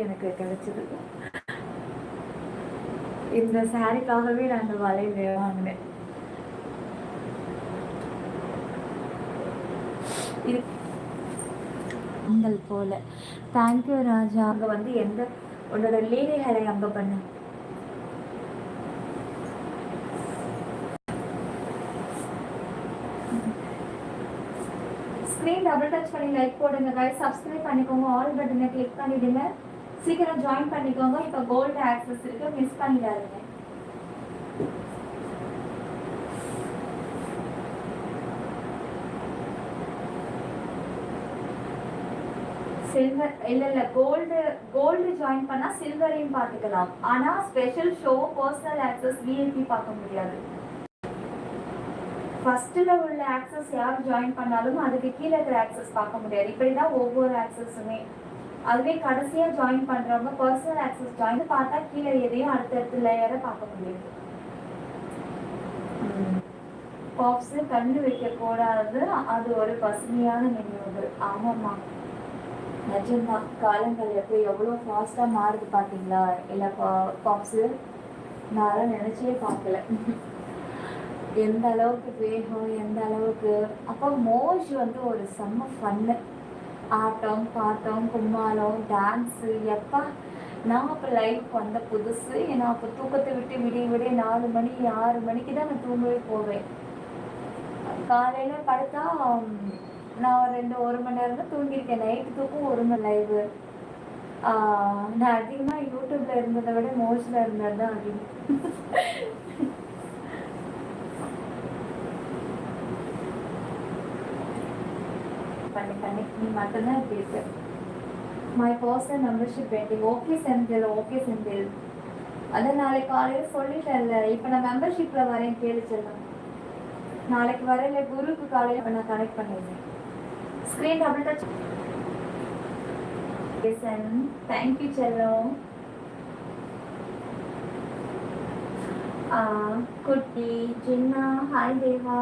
எனக்கு கிடைச்சது. இந்த சாரிக்காகவே நான் அந்த வளையல் வாங்கினேன். இது உங்கள் போல. தேங்க்யூ ராஜா. அங்கே வந்து எந்த உன்னோட லீலைகளை அங்கே பண்ண ஸ்க்ரீன் டபுள் டச் பண்ணி லைக் போடுங்க guys. சப்ஸ்கிரைப் பண்ணிக்கோங்க. ஆல் பட்டனை கிளிக் பண்ணிடுங்க. சீக்கிரம் ஜாயின் பண்ணிக்கோங்க. இப்போ கோல்டு ஆக்சஸ் இருக்கு, மிஸ் பண்ணிடாதீங்க. சில்வர் இல்ல கோல்டு ஜாயின் பண்ணா சில்வரையும் பார்த்துக்கலாம். ஆனா special show, personal access, VIP பார்க்க முடியாது. ஃபர்ஸ்ட்ல உள்ள ஆக்சஸ் யார் ஜாயின் பண்ணாலும் அதுக்கு கீழே இருக்கிற ஆக்சஸ் பார்க்க முடியாது. இப்படிதான் ஒவ்வொரு ஆக்சஸுமே. அதுவே கடைசியா ஜாயின் பண்றவங்க பர்சனல் ஆக்சஸ் ஜாயின் பார்த்தா கீழே எதையும் அடுத்தடுத்த லேயரை பார்க்க முடியாது. பாப்ஸ் கண்டு வைக்க கூடாது, அது ஒரு பசுமையான நினைவுகள். ஆமாம்மா, நிஜம்தான். காலங்கள் எப்போ எவ்வளோ ஃபாஸ்ட்டாக மாறுது பார்த்தீங்களா? இல்லை பாப்ஸு நான் நினச்சே பார்க்கல எந்த அளவுக்கு வேகம், எந்த அளவுக்கு. அப்போ மோஷ் வந்து ஒரு செம்ம ஃபன்னு. ஆட்டம் பாட்டம் கும்மாளம் டான்ஸு. எப்போ நான் அப்போ லைஃப் வந்த புதுசு. ஏன்னா அப்போ தூக்கத்தை விட்டு விடிய 4 மணி 6 மணிக்கு தான் நான் தூங்கவே போவேன். காலையில் படுத்தா நான் 1 மணி நேரம் தான் தூங்கியிருக்கேன். நைட்டு தூக்கம் 1 மணி லைவு. நான் அதிகமாக யூடியூப்ல இருந்ததை விட மோஸ்ட்ல இருந்தது தான் அதிகம். பண்ணி நீ மட்டும்தான் இப்படி இருக்கு. My personal membership waiting. Okay Senthil. அதான் நாளைக்கு காலையில் சொல்லிட்டேன்ல. இப்போ நான் மெம்பர்ஷிப்ல வரேன், கேளு செல்லம். நாளைக்கு வரல, குருக்கு காலையில் நான் கனெக்ட் பண்ணிடுறேன். Screen double touch. தேங்க்யூ செல்லம். குட்டி ஜின்னா, ஹாய் தேவா.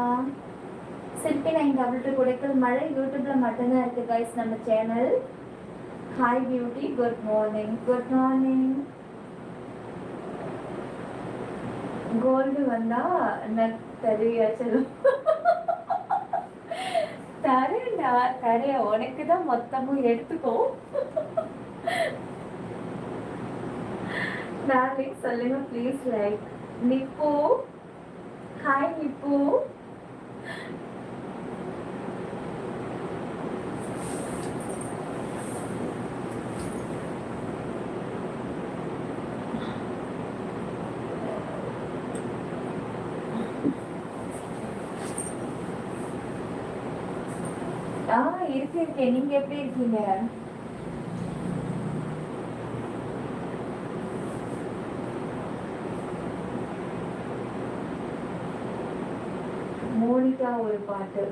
சிற்பி 922 குடைக்கல் மழை. யூடியூப்ல மட்டும்தான் இருக்கு கைஸ் நம்ம channel. Hi beauty, good morning. Gold வந்தா தருவியா செல்லும்? தரேன்டா, தரேன். உனக்கு தான் மொத்தமும் எடுத்துக்கோ. டார்லிங் சொல்லுங்க please. Like nib. Hi nib. இருக்கேன். நீங்க எப்படி இருக்கீங்க? மோனிகா ஒரு பாட்டு.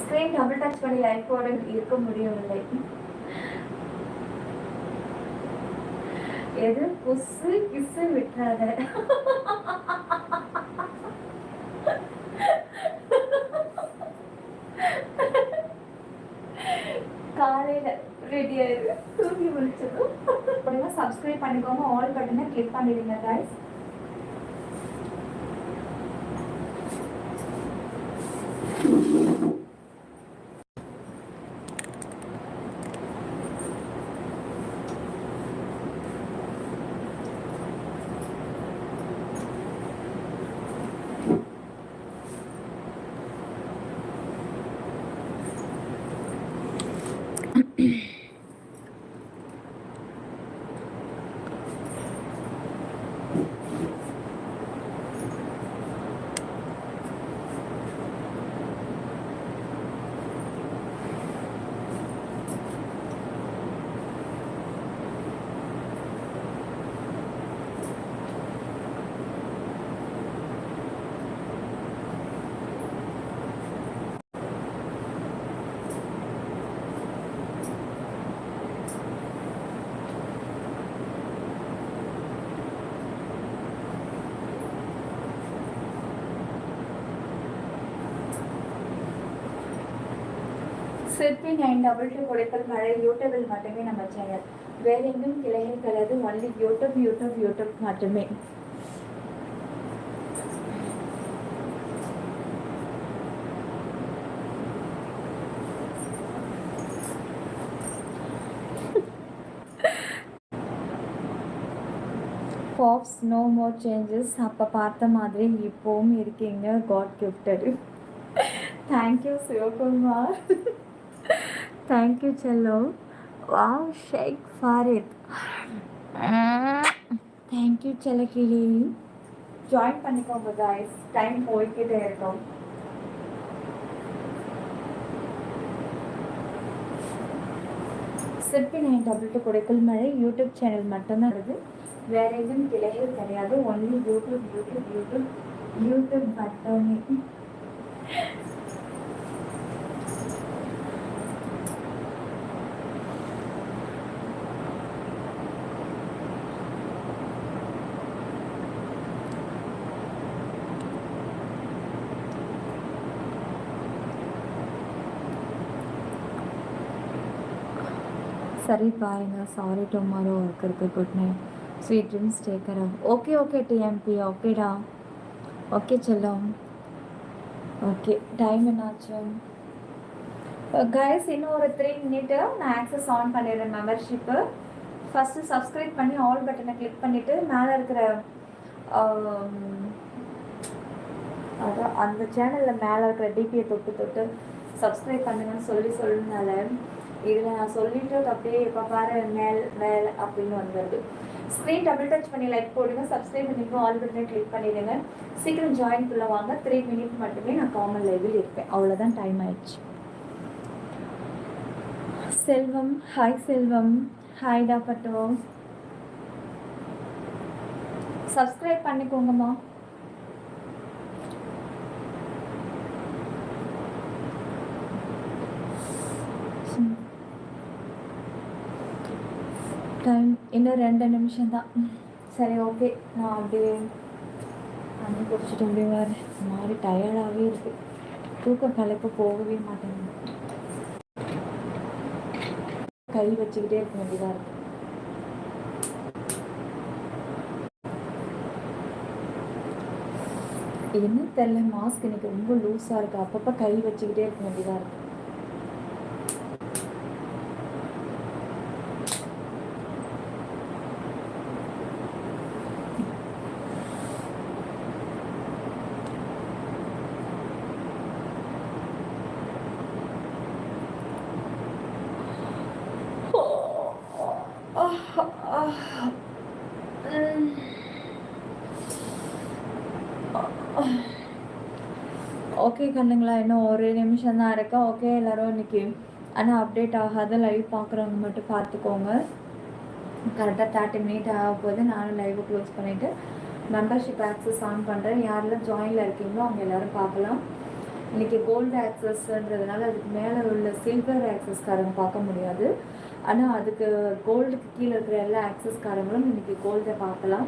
ஸ்கிரீன் டபுள் டச் பண்ணி லைஃபோட இருக்க முடியவில்லை. எது புஸ்ஸு கிஸ்ஸு விட்டுறாத. காலையில ரெடியா இருக்கு, தூங்கி முடிச்சதும் சப்ஸ்கிரைப் பண்ணிக்கோங்க. ஆல் பட்டனை கிளிக் பண்ணிடுங்க guys. சிற்பி 922 கொடைக்கல் மழை யூடியூபில் மட்டுமே நம்ம சேனல். வேற எங்கும் கிளைகள் கிடையாது. ஒன்லி யூடியூப் மட்டுமே. Pops no more changes. அப்போ பார்த்த மாதிரி இப்போவும் இருக்கீங்க. God gifted. Thank you Sivakumar. Thank you செல்லோ. Wow shake for it. Thank you செல்லக்கிளி. ஜாயின் பண்ணிக்கோங்க காய்ஸ். டைம் போய்கிட்டே இருக்கும். சிற்பி 922 கொடைக்கல் மழை யூடியூப் சேனல் மட்டும்தான் வருது. வேற எதுவும் கிளைகள் கிடையாது. ஒன்லி யூடியூப் மட்டுமே. சரி பாருங்க. சாரி டுமாரோ ஒர்க் இருக்கு. Good night. Sweet dreams take care of. Okay டிஎம்பி. ஓகேடா. ஓகே செல்லம். ஓகே டைம் என்னாச்சு கைஸ்? இன்னும் ஒரு 3 மினிட்டு நான் ஆக்சஸ் ஆன் பண்ணிடுறேன் மெம்பர்ஷிப்பு. ஃபஸ்ட்டு சப்ஸ்கிரைப் பண்ணி ஆல் பட்டனை கிளிக் பண்ணிவிட்டு மேலே இருக்கிற அதான் அந்த சேனலில் மேலே இருக்கிற டிபியை தொட்டு சப்ஸ்கிரைப் பண்ணுங்கன்னு சொல்லணுனால இதில் நான் சொல்லிவிட்டு அப்படியே இப்போ பாரு மேல் அப்படின்னு வந்துடுது. ஸ்க்ரீன் டபுள் டச் பண்ணி லைக் போடுங்க. சப்ஸ்கிரைப் பண்ணிட்டு ஆல் பட்டனை கிளிக் பண்ணிடுங்க. சீக்கிரம் ஜாயின்குள்ளே வாங்க. 3 மினிட் மட்டுமே நான் காமன் லைவில் இருப்பேன். அவ்வளோதான், டைம் ஆயிடுச்சு. செல்வம் ஹாய். செல்வம் ஹாய்டா. பட்டோ சப்ஸ்கிரைப் பண்ணிக்கோங்கம்மா. டைம் இன்னும் 2 நிமிஷம் தான். சரி ஓகே. நான் அப்படியே தண்ணி குடிச்சிட்டு அப்படியே வர மாதிரி டயர்டாகவே இருக்குது. தூக்கம் கலைப்பு போகவே மாட்டேங்குது. கை வச்சுக்கிட்டே இருக்க வேண்டியதாக இருக்குது. என்ன தெரியல, மாஸ்க் எனக்கு ரொம்ப லூஸாக இருக்குது. அப்பப்போ கை வச்சுக்கிட்டே இருக்க வேண்டியதாக இருக்குது. ஓகே கண்ணுங்களா, இன்னும் ஒரு நிமிஷம் தான் இருக்கா. ஓகே எல்லோரும் இன்றைக்கி ஆனால் அப்டேட் ஆகாத லைவ் பார்க்குறவங்க மட்டும் பார்த்துக்கோங்க. கரெக்டாக 30 மினிட் ஆக போது நானும் லைவை க்ளோஸ் பண்ணிவிட்டு மெம்பர்ஷிப் ஆக்சஸ் ஆன் பண்ணுறேன். யாரெல்லாம் ஜாயினில் இருக்கீங்களோ அவங்க எல்லோரும் பார்க்கலாம். இன்றைக்கி கோல்டு ஆக்சஸ்ன்றதுனால அதுக்கு மேலே உள்ள சில்வர் ஆக்சஸ்காரங்க பார்க்க முடியாது. ஆனால் அதுக்கு கோல்டுக்கு கீழே இருக்கிற எல்லா ஆக்சஸ்காரங்களும் இன்றைக்கி கோல்டை பார்க்கலாம்.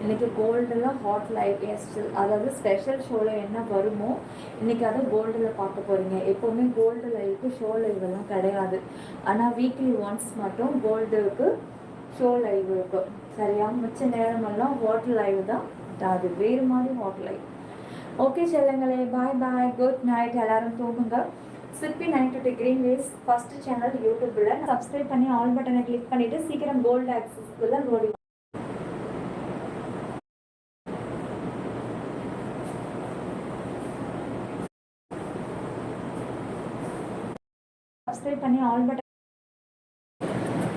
இன்றைக்கி கோல்டெல்லாம் ஹாட் லைவ் அதாவது ஸ்பெஷல் ஷோவில் என்ன வருமோ இன்றைக்கி அதை கோல்டில் பார்க்க போகிறீங்க. எப்போவுமே கோல்டு லைவுக்கு ஷோ லைவ் எல்லாம் கிடையாது. ஆனால் வீக்லி ஒன்ஸ் மட்டும் கோல்டுக்கு ஷோ லைவ் இருக்கும். சரியா? மிச்ச நேரமெல்லாம் ஹோட்டல் லைவ் தான். அது வேறு மாதிரி ஹோட்டல் லைவ். ஓகே செல்லங்களே, பாய் பாய், குட் நைட். எல்லாரும் தூங்குங்க. சிற்பி 922 கிரீன்வேஸ் ஃபர்ஸ்ட் சேனல் யூடியூப்ல சப்ஸ்கிரைப் பண்ணி ஆல் பட்டனை கிளிக் பண்ணிட்டு சீக்கிரம் கோல்டு ஆக்சஸ்க்குள்ள ஓடி சப்ஸ்கிரைப் பண்ணி ஆல் பட்டன்.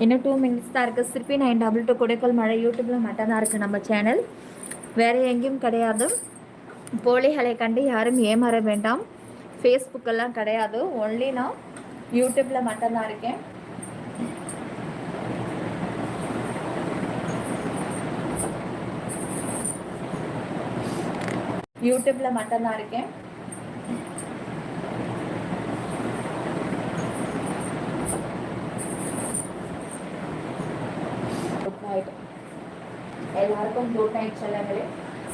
இன்னும் 2 மினிட்ஸ் தான் இருக்குது. சிற்பி 922 கொடைக்கல் மழை யூடியூப்பில் மட்டும் தான் இருக்குது நம்ம சேனல். வேறு எங்கேயும் கிடையாது. போலிகளை கண்டு யாரும் ஏமாற வேண்டாம். ஃபேஸ்புக்கெல்லாம் கிடையாது. ஒன்லி நான் யூடியூப்பில் மட்டும்தான் இருக்கேன். யூடியூப்பில் மட்டும்தான் இருக்கேன். குட் நைட் எல்லாருக்கும். குட் நைட் செல்லங்களே.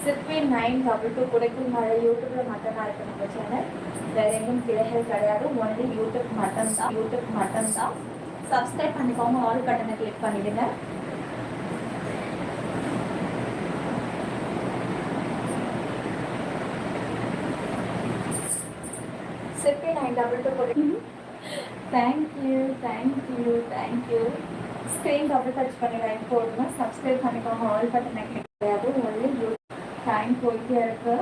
சிற்பி 922 குடைக்குள் மழை யூடியூப்ல மட்டும்தான் இருக்கு நம்ம சேனல். வேற எங்கும் கிளைகள் கிடையாது. ஒன்லி யூடியூப் மட்டும்தான். சப்ஸ்கிரைப் பண்ணிக்கோங்க. ஆல் பட்டனை கிளிக் பண்ணிடுங்க. சிற்பி 922 தேங்க்யூ. ஸ்க்ரீன் டபுள் டச் பண்ணி லைக் போடுங்க. சப்ஸ்கிரைப் பண்ணிக்கோங்க. ஆல் பட்டனை கிளிக் கிடையாது. ஒன்லி டைம் போயிட்டே இருக்கு.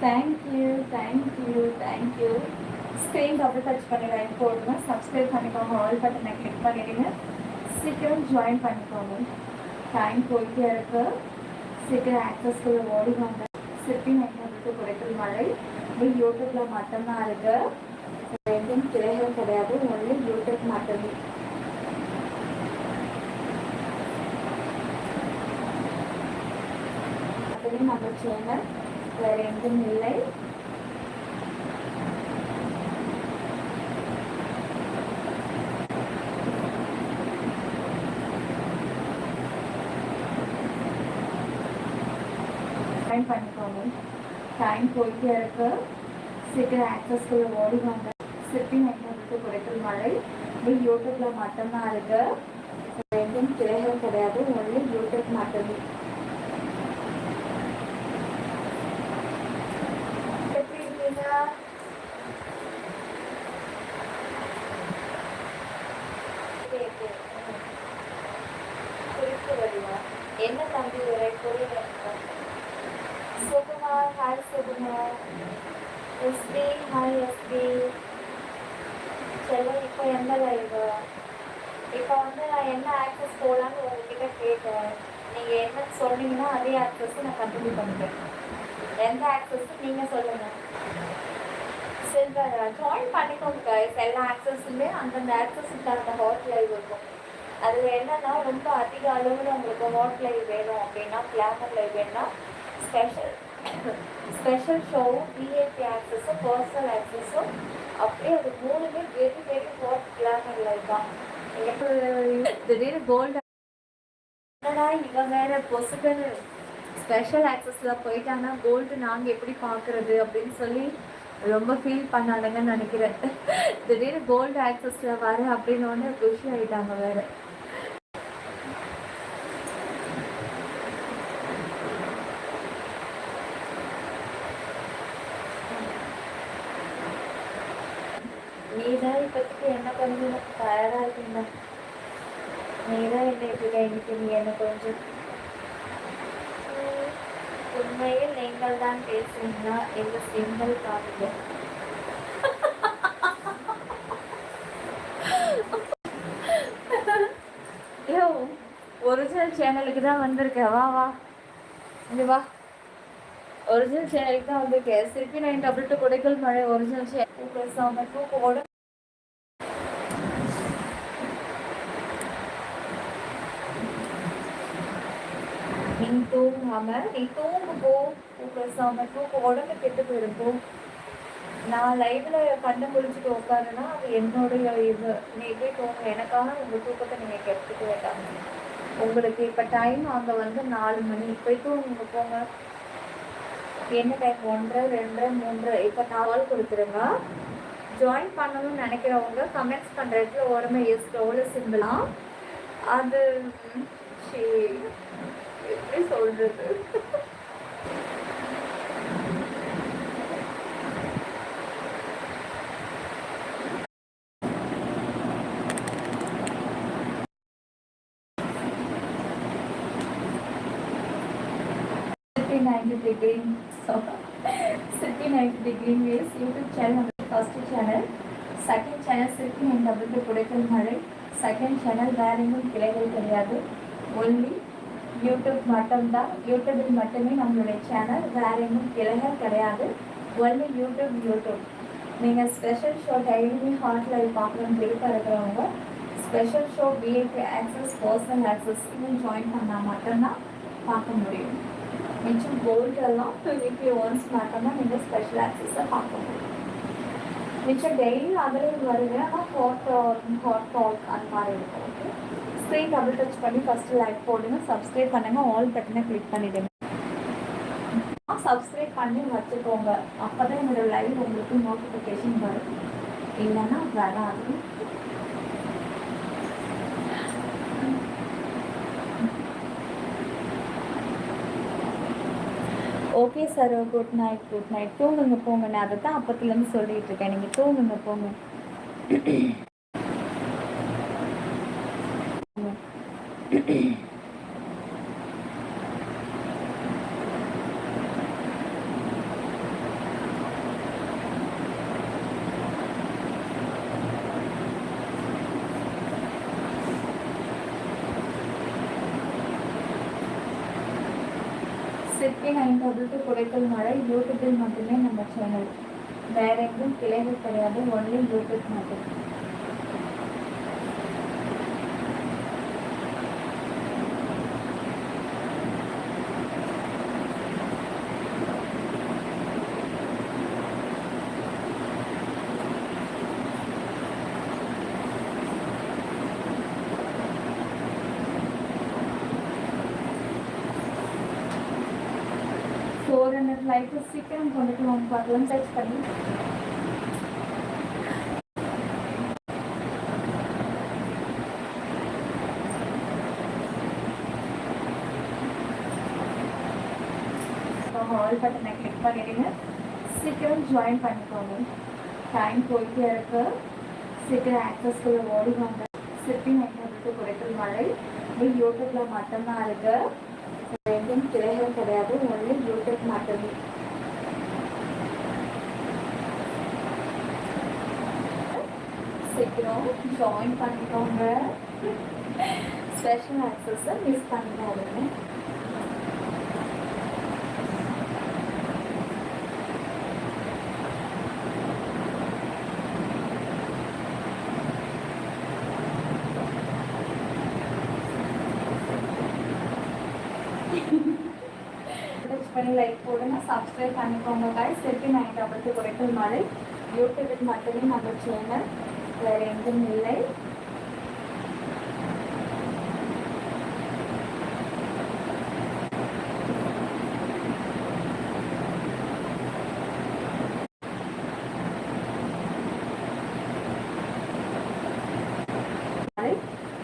தேங்க்யூ. ஸ்க்ரீன் டபுள் டச் பண்ணி லைக் போடுங்க. சப்ஸ்கிரைப் பண்ணிக்கோங்க. ஆல் பட்டனை கிளிக் பண்ணிடுங்க. சீக்கிரம் ஜாயின் பண்ணிக்கோங்க. டைம் போயிட்டே இருக்கு. சீக்கிரம் ஆக்சஸ்குள்ள ஓடிவாங்க. சிற்பி 922 குடைக்குள் மழை யூடியூப்ல மட்டும்தான் இருக்கு. எங்கும் கிளைகள் கிடையாது. ஒன்லி யூடியூப் மட்டுமே. நம்ம சேனல் வேற எங்கும் இல்லை. பண்ணிக்கோங்க. டைம் போயிட்டே இருக்கு. சீக்கிரம் ஆக்சஸ்குள்ள ஓடிவாங்க. சிற்பி 922 குடைக்குள் மழை யூடியூப்ல மட்டும்தான் இருக்கு. எங்கும் கிளைகள் கிடையாது. ஒன்லி யூடியூப் மட்டுமே. எப்படி இருக்கீங்க? குறிப்பு வடிவா என்ன தம்பி புரியல. Sukumar, hi Sukumar. SP, hi SP. Selvam இப்போ எந்த லைவ்? இப்போ நான் என்ன ஆக்சஸ் போகலான்னு உங்ககிட்ட கேட்டேன். நீங்கள் என்ன சொன்னீங்கன்னா அதே ஆக்சஸ் நான் கண்டினியூ பண்ணுறேன். எந்த ஆக்சஸ் நீங்கள் சொல்லுங்கள். சில்வர் ஜாயின் பண்ணிக்கோங்க கைஸ். எல்லா ஆக்சஸுமே அந்தந்த ஆக்சஸுக்கு அந்த ஹாட் லைவ் இருக்கும். அதில் என்னன்னா ரொம்ப அதிக அளவில் உங்களுக்கு ஹாட் லைவ் வேணும் அப்படின்னா, கிளாமர் லைவ் வேணும்னா ஸ்பெஷல் ஷோவும் விஐபி ஆக்சஸும் பர்சனல் ஆக்சஸும் அப்படியே அது மூணுமே வெரி ஹாட் கிளாமர் லைவ் தான். திடீர்னு கோல்டு என்னடா இவன் வேற பொசுகள் ஸ்பெஷல் ஆக்சஸில் போயிட்டாங்கன்னா கோல்டு நாங்கள் எப்படி பார்க்குறது அப்படின்னு சொல்லி ரொம்ப ஃபீல் பண்ணானுங்கன்னு நினைக்கிறேன். திடீர்னு கோல்டு ஆக்சஸில் வர அப்படின்னு ஒன்று குஷி ஆகிட்டாங்க வேறு. நீதான் இப்போதைக்கு என்ன கொஞ்சம் தயாராக இருக்கீங்க. நீதான் என்ன இப்படிக்கா இன்னைக்கு நீ என்ன கொஞ்சம் உண்மையில் நீங்கள் தான் பேசுறீங்களா எங்க சிங்கிள் காமிங்க. ஐயோ ஒரிஜினல் சேனலுக்கு தான் வந்திருக்கேன். வா இங்க வா. ஒரிஜினல் சேனலுக்கு தான் வந்திருக்கேன். சிற்பி 922 குடைக்குள் மழை ஒரிஜினல் சேனல் தூக்கோட நீ தூங்காம நீ தூங்கு போ. பேசாம தூக்க உடம்பு கெட்டு போயிருப்போம். நான் லைவ்ல கண்ணை முடிச்சுட்டு உட்காருன்னா அது என்னுடைய இது. நீ போய் தூங்க. எனக்காக உங்க தூக்கத்தை நீங்க கெடுத்துக்க வேண்டாம். உங்களுக்கு இப்ப டைம் அங்க 4 மணி. போய் தூங்குங்க போங்க. என்ன டைம் 1:30 2:30 3:30. இப்ப 4 கால் கொடுத்துருங்க. ஜாயின் பண்ணணும்னு நினைக்கிறவங்க கமெண்ட்ஸ் பண்ற இடத்துல ஓரமா எவ்வளோ சிம்பிளாம் அது எப்படி சொல்றது. City 90 degree waves YouTube channel. First channel, second channel City 922 குடைக்குள் மழை. செகண்ட் சேனல் வேற எங்கும் கிளைகள் கிடையாது. ஒன்லி யூடியூப் மட்டும்தான். யூடியூபில் மட்டுமே நம்மளுடைய சேனல். வேற எங்கும் கிளைகள் கிடையாது. Only YouTube. நீங்கள் ஸ்பெஷல் ஷோ டெய்லியுமே ஹாட் லைவ் பார்க்கணும்னு விருப்பம் இருக்கிறவங்க special show VIP access personal access இன்னும் ஜாயின் பண்ணால் மட்டும்தான் பார்க்க முடியும். மிச்சம் கோல்டெல்லாம் வீக்லி ஒன்ஸ் மட்டும்தான் நீங்கள் ஸ்பெஷல் ஆக்சஸை பார்க்க முடியும். மிச்சம் டெய்லி அதுலேயும் வருங்க. ஆனால் ஹாட் டாக் அந்த மாதிரி இருக்கும். ஓகே, ஸ்க்ரீன் டபுள் டச் பண்ணி ஃபஸ்ட்டு லைக் போடுங்க. சப்ஸ்கிரைப் பண்ணுங்கள். ஆல் பட்டனை கிளிக் பண்ணிவிடுங்க. சப்ஸ்கிரைப் பண்ணி வச்சுக்கோங்க. அப்பதான் என்னோட லைவ் உங்களுக்கு நோட்டிஃபிகேஷன் வரும், இல்லைன்னா வராது. Okay sir, good night. Good night. தூங்குங்க போங்க. நான் அதை தான் அப்பத்துலேருந்து சொல்லிட்டு இருக்கேன், நீங்கள் தூங்குங்க போங்க. சிற்பி 9 குறைத்தல் மழை யூடியூப்பில் மட்டுமே நம்ம சேனல், வேற எங்கும் கிளைகள் கிடையாது, ஒன்லி யூடியூப் மட்டும். லைஃப் சீக்கிரம் கொண்டுட்டு வாங்க பார்க்கலாம். சர்ச் பண்ணி ஆல் பட்டனை கிளிக் பண்ணிடுங்க. சீக்கிரம் ஜாயின் பண்ணிக்கோங்க. டைம் போயிட்டே இருக்கு. சீக்கிரம் ஆக்சஸ்குள்ள ஓடி வாங்க. சிற்பி 9 குறைத்தல் மழை யூடியூப்ல மட்டும்தான் இருக்கு, எங்கும் கிளைகள் கிடையாது, ஒன்லி யூடியூப் மட்டுமே. சீக்கிரம் ஜாயின் பண்ணிக்கோங்க. ஸ்பெஷல் ஆக்சஸை மிஸ் பண்ணிடாதீங்க. லைக் போடுங்க, சப்ஸ்கிரைப் பண்ணிக்கோங்க गाइस. சிற்பி 9 குறைத்தல் மழை யூடியூபில் மட்டுமே நம்ம சேனல், வேற எங்கும் இல்லை.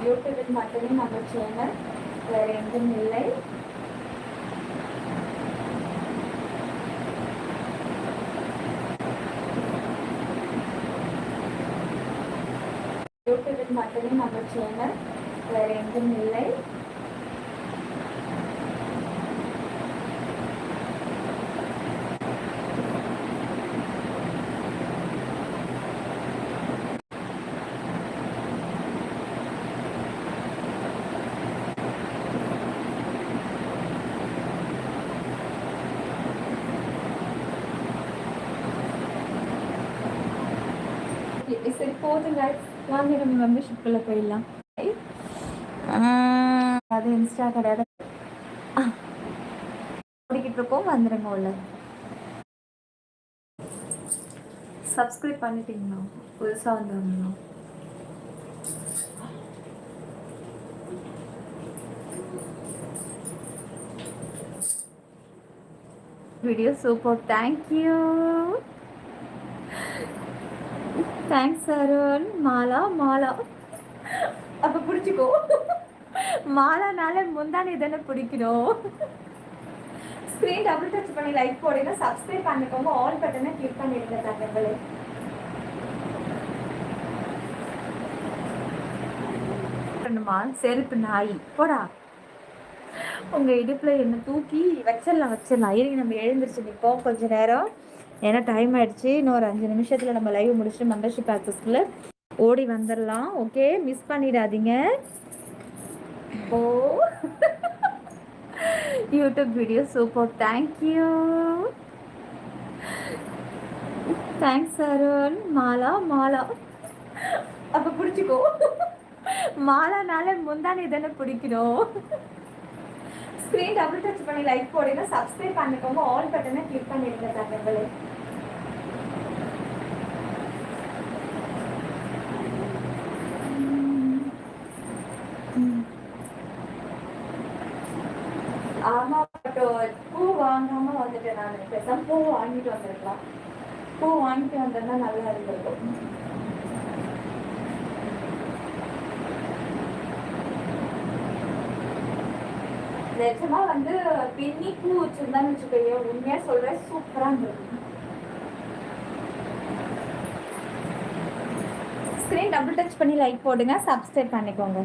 யூடியூபில் மட்டுமே நம்ம சேனல், வேற எங்கும் இல்லை. யூடியூபில் மட்டுமே நம்ம சேனல், வேற எங்கும் இல்லை. சரி போதுங்க, வாங்க நம்ம மெம்பர்ஷிப்குள்ளே போயிடலாம். அது இன்ஸ்டா கிடையாது, ஓடிக்கிட்டு இருக்கோம். வந்துடுங்க உள்ள. சப்ஸ்கிரைப் பண்ணிட்டீங்களா? புதுசாக வந்தவங்களா? Video super, thank you. Thanks Arun. Mala Mala அப்போ பிடிச்சிக்கோ. மாலானால முந்தானே தானே பிடிக்கணும். ஸ்க்ரீன் டபுள் டச் பண்ணி லைக் போடுங்க, சப்ஸ்கிரைப் பண்ணிக்கோங்க, ஆல் பட்டனை கிளிக் பண்ணிடுங்க தங்கங்களே. செருப்பு நாய் போடா. உங்க இடுப்புல என்ன தூக்கி வச்சிடலாம். இருங்க, நம்ம எழுந்திரிச்சு நிற்போம் கொஞ்ச நேரம், ஏன்னா டைம் ஆயிடுச்சு. இன்னும் ஒரு 5 நிமிஷத்துல நம்ம லைவ் முடிச்சுட்டு மெம்பர்ஷிப் ஆக்சஸ்ல ஓடி வந்துடலாம். ஓகே, மிஸ் பண்ணிடாதீங்க. Oh YouTube video super, thank you. Thanks Arun. Mala Mala அப்போ பிடிச்சிக்கோ. மாலானால முந்தானே தானே பிடிக்கணும். ஸ்க்ரீன் டபுள் டச் பண்ணி லைக் போடுங்க, சப்ஸ்கிரைப் பண்ணிக்கோங்க, ஆல் பட்டனை கிளிக் பண்ணிடுங்க தங்கங்களே. ஆமா, பூ வாங்காம வந்துட்டேன். நான் பேசாம பூ வாங்கிட்டு வந்திருக்கலாம். பூ வாங்கிட்டு வந்தா நல்லா இருந்திருக்கும். நிஜமா வந்து பின்னி பூ வச்சிருந்தான்னு வச்சுக்கோங்க, உண்மையா சொல்றேன், சூப்பரா இருந்திருக்கும். ஸ்க்ரீன் டபுள் டச் பண்ணி லைக் போடுங்க, சப்ஸ்கிரைப் பண்ணிக்கோங்க.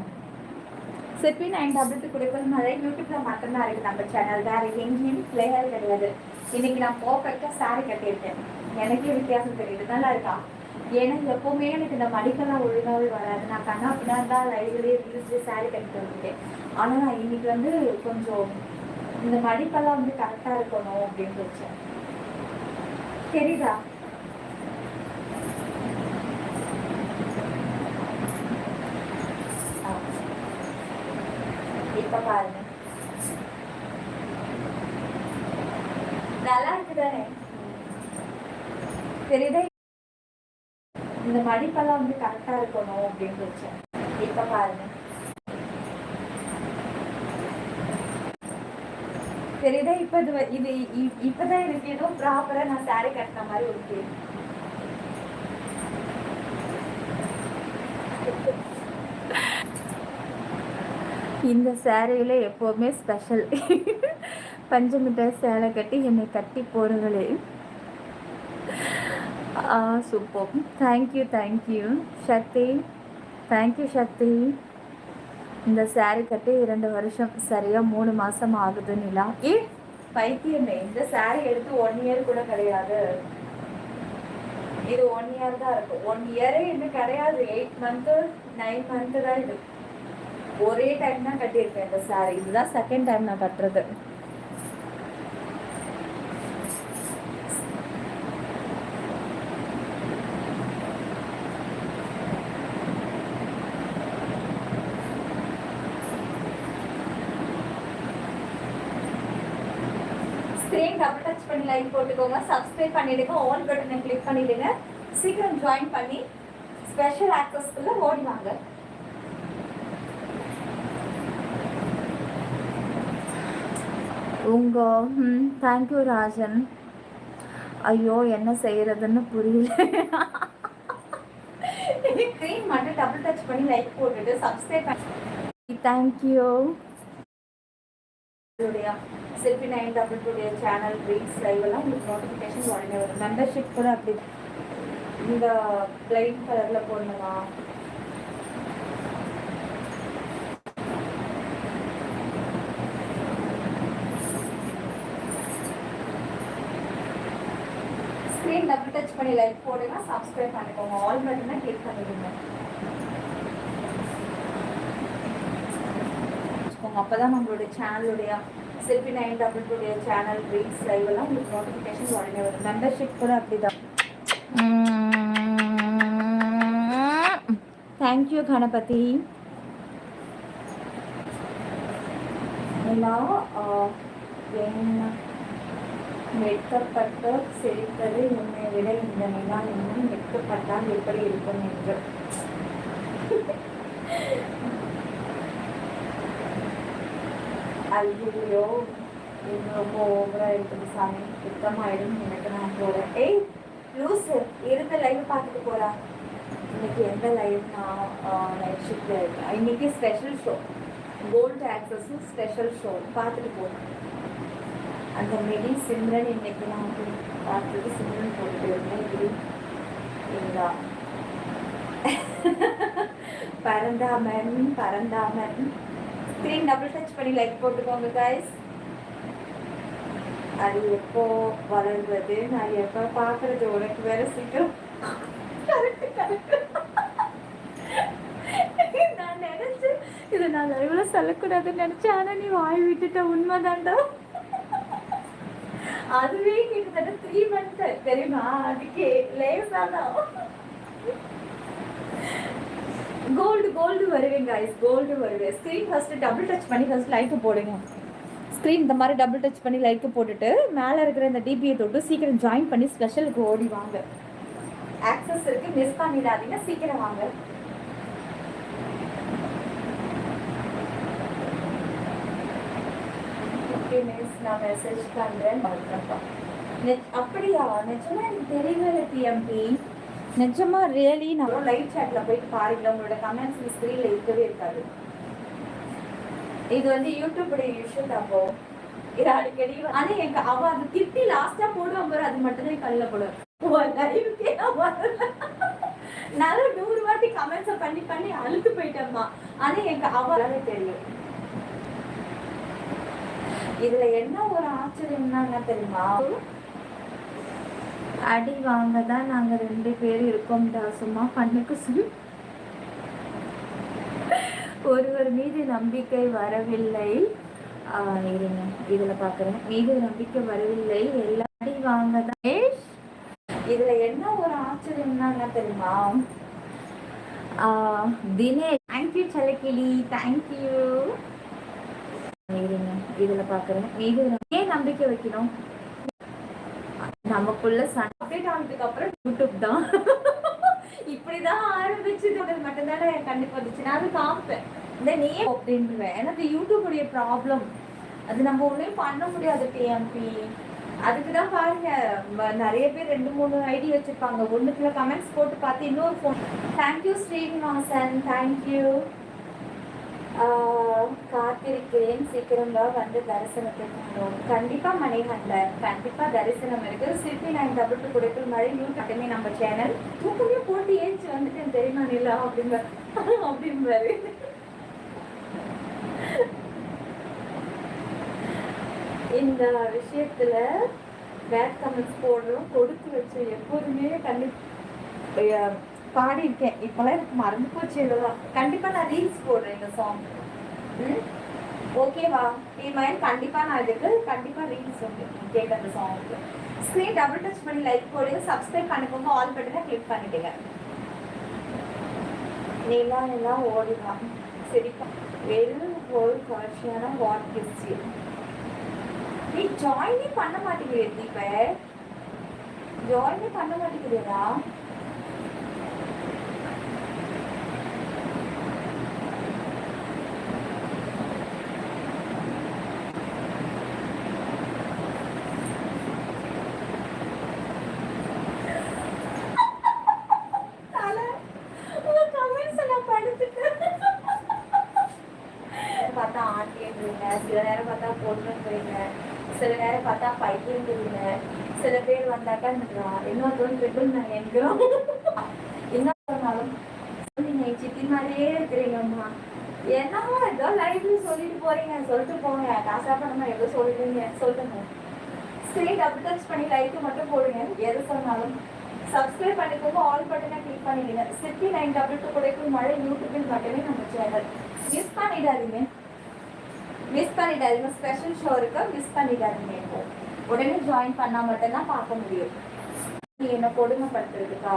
சிற்பி 922 குடிப்பது நிறைய யூடியூப்ல மட்டும்தான் இருக்கு நம்ம சேனல், வேற எங்கேயும் பிளேயர் கிடையாது. இன்னைக்கு நான் பர்ஃபெக்டா சாரி கட்டியிருக்கேன், எனக்கே வித்தியாசம் தெரியுது. நல்லா இருக்கா? ஏன்னா எப்பவுமே எனக்கு இந்த மடிக்கெல்லாம் ஒழுங்காவே வராது. நான் கண்ணா அப்படின்னா தான் லைவ்லேயே ரீல்ஸ்லேயே சாரி கட்டிட்டு வந்துட்டேன். ஆனால் நான் இன்னைக்கு வந்து கொஞ்சம் இந்த மடிப்பெல்லாம் வந்து கரெக்டாக இருக்கணும் அப்படின்னு வச்சேன். தெரியுதா? இப்ப பாருங்க, நல்லா இருக்குதானே? தெரியுதா? இந்த மடிப்பெல்லாம் வந்து கரெக்டா இருக்கணும் அப்படின்னு வச்சேன். இப்ப பாருங்க, தெரியுதா? இப்ப இது இப்பதான் எனக்கு ஏதோ ப்ராப்பரா நான் சாரி கட்டின மாதிரி ஒரு ஃபீல். இந்த சேரீல எப்போவுமே ஸ்பெஷல் பஞ்சமிட்டாய் சேலை கட்டி என்னை கட்டி போறவங்களே. சூப்பர், தேங்க்யூ தேங்க்யூ சக்தி, தேங்க்யூ சக்தி. இந்த சேரீ கட்டி 2 வருஷம், சரியா 3 மாசம் ஆகுது. நிலா பைத்தியமே, இந்த சேரீ எடுத்து 1 இயர் கூட கிடையாது. இது 1 இயர் தான் இருக்கும். 1 இயரே இன்னும் கிடையாது. 8 மந்த் 9 மந்த் தான் இது. ஒரே டைம் தான் கட்டியிருக்கேன் இந்த சாரி. இதுதான் செகண்ட் டைம் நான் கட்டுறது. ஸ்க்ரீன் டபுள் டச் பண்ணி லைக் போட்டுக்கோங்க, சப்ஸ்கிரைப் பண்ணிடுங்க, ஆல் பட்டனை கிளிக் பண்ணிடுங்க. சீக்கிரம் ஜாயின் பண்ணி ஸ்பெஷல் ஆக்சஸ்க்குள்ள ஓடிவாங்க. தேங்க்யூ ராஜன். ஐயோ என்ன செய்யறதுன்னு புரியல. ஸ்க்ரீன் மட்டும் டபுள் டச் பண்ணி லைக் போட்டுட்டு சப்ஸ்கிரைப் பண்ணி தேங்க்யூ. சிற்பி 922 சேனல் ரீல்ஸ் லைவ் எல்லாம் உங்களுக்கு நோட்டிஃபிகேஷன் உடனே வரும். மெம்பர்ஷிப் கூட அப்படி இந்த பிளைன் கலர்ல போடணுமா? ஸ்க்ரீன் டபுள் டச் பண்ணி லைக் போடுங்க, சப்ஸ்கிரைப் பண்ணிக்கோங்க, ஆல் பட்டனை கிளிக் பண்ணிடுங்க. அப்பதான் நம்மளுடைய சேனலுடைய சிற்பி 922 சேனல் ரீல்ஸ் லைவ் எல்லாம் உங்களுக்கு நோட்டிஃபிகேஷன் உடனே வரும். மெம்பர்ஷிப் கூட அப்படிதான். தேங்க்யூ கணபதி. என்ன வெட்கப்பட்டு சிரித்தது என்னை விட இந்த நிலா இன்னும் வெட்கப்பட்டால் எப்படி இருக்கும் என்று. ஐயோ இது ரொம்ப ஓவரா இருக்குது சாமி, சுத்தமாயிடும் எனக்கு. நான் போறேன். லூசு இருந்த லைவ் பார்த்துட்டு போறா. இன்னைக்கு எந்த லைவ்? நான் நைட் ஷிஃப்ட்ல இருக்கேன். இன்னைக்கு ஸ்பெஷல் ஷோ, கோல்டு ஆக்சஸும் ஸ்பெஷல் ஷோ பார்த்துட்டு போறேன். அந்த மெடி சிம்ரன் இன்னைக்கு நான் பார்த்தது சிம்ரன் போட்டுட்டு இருந்தேன். இப்படி இல்லா Paranthaman Paranthaman. Screen double touch பண்ணி லைக் போட்டுக்கோங்க கைஸ். அது எப்போ வளர்றது, நான் எப்போ பார்க்கறது, உனக்கு வேற சீக்கிரம். நான் நினைச்சேன் இதை நான் லைவ்ல சொல்லக்கூடாதுன்னு நினைச்சேன், ஆனா நீ வாய் விட்டுட்ட. உண்மைதான்டா. அதுவே கிட்டத்தட்ட 3 months தெரியுமா? அதுக்கு லேசாதான் கோல்டு வருவேன் கைஸ், கோல்டு வருவேன். ஸ்க்ரீன் ஃபர்ஸ்ட் டபுள் டச் பண்ணி ஃபர்ஸ்ட் லைக் போடுங்க. ஸ்க்ரீன் இந்த மாதிரி டபுள் டச் பண்ணி லைக் போட்டுட்டு மேலே இருக்கிற இந்த டிபியை தொட்டு சீக்கிரம் ஜாயின் பண்ணி ஸ்பெஷலுக்கு ஓடி வாங்க. ஆக்சஸ் இருக்கு, மிஸ் பண்ணிடாதீங்க, சீக்கிரம் வாங்க. நான் மெசேஜ் பண்றேன். அப்படியா? நிஜமா எனக்கு தெரியல டிஎம்பி. நிஜமா ரியலி நான் லைவ் சாட்ல போயிட்டு பாருங்க, உங்களோட கமெண்ட்ஸ் ஸ்க்ரீன்ல இருக்கவே இருக்காது. இது வந்து யூடியூபுடைய விஷயம் அப்போ இது அடிக்கடி. ஆனா எனக்கு அவ அது திட்டி லாஸ்டா போடுவான் பாரு, அது மட்டும் தான் கல்ல போடுவேன். நல்லா 100 வாட்டி கமெண்ட்ஸ் பண்ணி பண்ணி அழுத்து போயிட்டேம்மா. ஆனா எனக்கு அவளாவே தெரியும். இதுல என்ன ஒரு ஆச்சரியம்னா என்ன தெரியுமா, அடி வாங்க தான் நாங்க 2 பேரும் இருக்கோம்டா, சும்மா கண்ணுக்கு ஒருவர் மீது நம்பிக்கை வரவில்லை. இருங்க இதுல பாக்குறேன், மீது நம்பிக்கை வரவில்லை, எல்லாம் அடி வாங்க தான். இதுல என்ன ஒரு ஆச்சரியம்னா என்ன தெரியுமா, தினேஷ் தேங்க்யூ செல்லக்கிளி, தேங்க்யூ. இருங்க இதுல பாக்குறேன், மீது ஏன் நம்பிக்கை வைக்கணும், நமக்குள்ள அப்டேட் ஆனதுக்கு அப்புறம் யூடியூப் தான் இப்படிதான் ஆரம்பிச்சது மட்டும்தானே கண்டிப்பா வந்துச்சு. நான் அது காமிப்பேன் இந்த நேம் அப்படின்னுவேன். எனக்கு யூடியூபுடைய ப்ராப்ளம் அது நம்ம ஒன்றும் பண்ண முடியாது டிஎம்பி. அதுக்குதான் பாருங்க, நிறைய பேர் 2-3 ஐடி வச்சிருப்பாங்க. ஒண்ணுக்குள்ள கமெண்ட்ஸ் போட்டு பார்த்து இன்னொரு ஃபோன். Thank you Srinivasan, thank you. காத்திருக்கிறேன், சீக்கிரமா வந்து தரிசனத்தை காணும். கண்டிப்பா மணிகண்டன், கண்டிப்பா தரிசனம் இருக்கு. சிற்பி 922 குடைக்குள் மழை நியூ மட்டுமே நம்ம சேனல். தூக்கமே போட்டு ஏஞ்சி வந்துட்டேன் தெரியுமா நிலா அப்படிம்பாரு. இந்த விஷயத்துல பேட் கமெண்ட்ஸ் போடுறோம், கொடுத்து வச்சு எப்போதுமே பாடியிருக்கேன். இப்பெல்லாம் எனக்கு மறந்து போச்சு எழுதலாம். கண்டிப்பா நான் ரீல்ஸ் போடுறேன் இந்த சாங். ஓகேவா மைண்ட்? கண்டிப்பா நான் இதுக்கு கண்டிப்பா ரீல்ஸ் வந்து கேட்க அந்த சாங்க்கு. ஸ்க்ரீன் டபுள் டச் பண்ணி லைக் போடுங்க, சப்ஸ்கிரைப் பண்ணிக்கோங்க, ஆல் பட்டனை கிளிக் பண்ணிடுங்க. நீலா ஓடிடலாம் சரிப்பா. வெறும் ஒரு காட்சியான வாட் கிஸ் யூ. நீ ஜாயினே பண்ண மாட்டேங்கிறே தீப, ஜாயினே பண்ண மாட்டேங்கிறா. பார்த்தா ஆண்டியன்றீங்க, சில நேரம் பார்த்தா பொண்ணுன்றீங்க, சில நேரம் பார்த்தா பையன்றீங்க, சில பேர் வந்தாக்கா இன்னொருத்தரும் ட்ரிபிள் நான் என்கிறோம். என்ன சொன்னாலும் நீங்க சித்தி மாதிரியே இருக்கிறீங்கம்மா. என்னமோ ஏதோ லைஃப்ல சொல்லிட்டு போறீங்க, சொல்லிட்டு போங்க. காசா பண்ணமா எதோ சொல்றீங்க சொல்லுங்க. ஸ்க்ரீன் டபுள் டச் பண்ணி லைக் மட்டும் போடுங்க. எது சொன்னாலும் சப்ஸ்கிரைப் பண்ணிக்கோங்க, ஆல் பட்டனை கிளிக் பண்ணிடுங்க. சிட்டி 922 குடைக்குள் மழை யூடியூபில் மட்டுமே நம்ம சேனல். மிஸ் பண்ணிடாதீங்க, மிஸ் பண்ணிடாதீங்க. ஸ்பெஷல் ஷோ இருக்கு, மிஸ் பண்ணிடாதீங்க. இப்போ உடனே ஜாயின் பண்ணா மட்டும்தான் பார்க்க முடியும். நீ என்ன கொடுமைப்படுத்துறதுக்கா?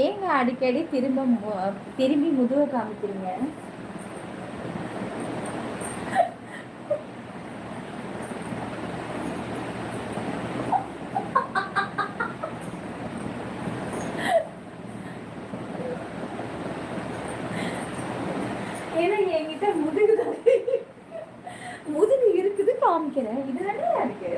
ஏங்க அடிக்கடி திரும்பி முதுக காமிக்கிறீங்க? ஏன்னா என்கிட்ட முதுகு இருக்குது காமிக்கிறேன். இது நல்லா இருக்கு.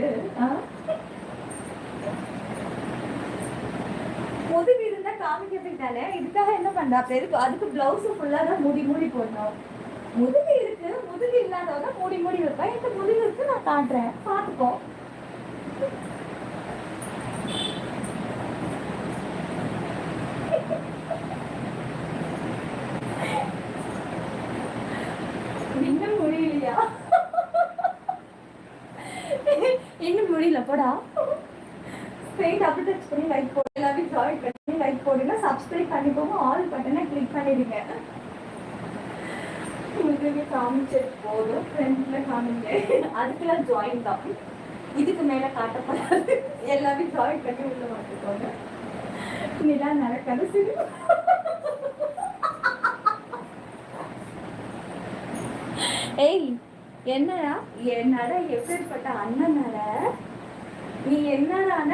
முதுகு இருந்தா காமிக்கிறதுக்கு தானே. இதுக்காக என்ன பண்றா பேருக்கு? அதுக்கு பிளவுஸ் ஃபுல்லா தான் மூடி போடணும். முதுகு இருக்கு, முதுகு இல்லாதவங்க மூடி வைப்பேன். இந்த முதுகு இருக்கு, நான் காட்டுறேன், பாத்துக்கோ. இன்னும் முடியலையா? இன்னும் முடியல போடா. ஸ்க்ரீன் டபுள் டச் பண்ணி லைக் போடு, எல்லாரும் ஜாயின் பண்ணி லைக் போடுங்க, சப்ஸ்கிரைப் பண்ணிக்கோங்க, ஆல் பட்டனை கிளிக் பண்ணிடுங்க. உங்களுக்கு காமிச்சது போதும், ஃப்ரெண்ட்ல காமிங்க. அதுக்கெல்லாம் ஜாயின் தான், இதுக்கு மேல காட்டப்படாது. எல்லாரும் ஜாயின் பண்ணி உள்ள மாட்டிக்கோங்க. இதெல்லாம் நடக்காது. சரி ஏய் என்னடா எப்பேற்பட்ட அண்ணனால நீ என்னடான